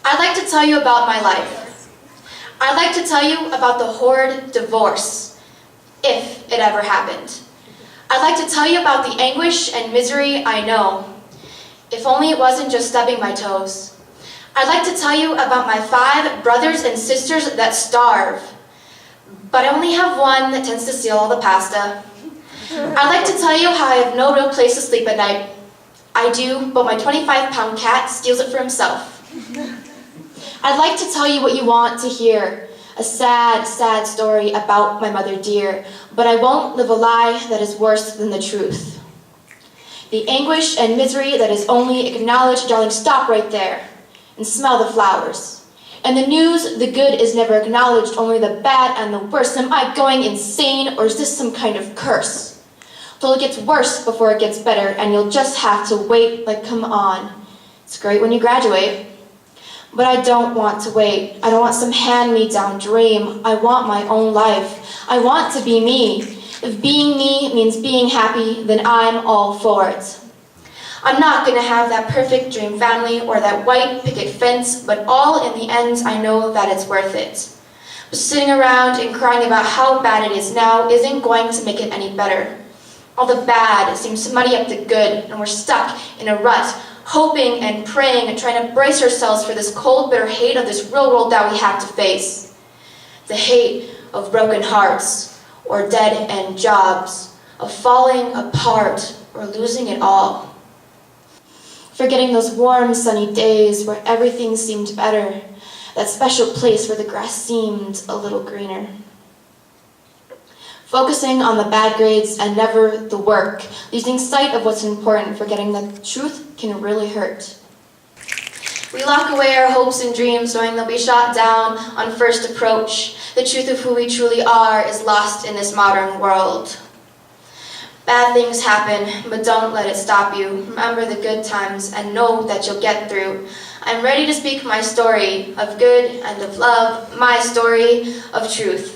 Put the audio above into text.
I'd like to tell you about my life. I'd like to tell you about the horrid divorce, if it ever happened. I'd like to tell you about the anguish and misery I know, if only it wasn't just stubbing my toes. I'd like to tell you about my 5 brothers and sisters that starve, but I only have one that tends to steal all the pasta. I'd like to tell you how I have no real place to sleep at night. I do, but my 25-pound cat steals it for himself. I'd like to tell you what you want to hear, a sad, sad story about my mother dear, but I won't live a lie that is worse than the truth. The anguish and misery that is only acknowledged, darling, stop right there and smell the flowers. And the news, the good is never acknowledged, only the bad and the worse. Am I going insane, or is this some kind of curse? Till it gets worse before it gets better, and you'll just have to wait, like, come on. It's great when you graduate. But I don't want to wait. I don't want some hand-me-down dream. I want my own life. I want to be me. If being me means being happy, then I'm all for it. I'm not going to have that perfect dream family or that white picket fence, but all in the end, I know that it's worth it. But sitting around and crying about how bad it is now isn't going to make it any better. All the bad seems to muddy up the good, and we're stuck in a rut, hoping and praying and trying to brace ourselves for this cold, bitter hate of this real world that we have to face. The hate of broken hearts, or dead-end jobs, of falling apart, or losing it all. Forgetting those warm, sunny days where everything seemed better, that special place where the grass seemed a little greener. Focusing on the bad grades and never the work, losing sight of what's important, forgetting that truth can really hurt. We lock away our hopes and dreams, knowing they'll be shot down on first approach. The truth of who we truly are is lost in this modern world. Bad things happen, but don't let it stop you. Remember the good times and know that you'll get through. I'm ready to speak my story of good and of love, my story of truth.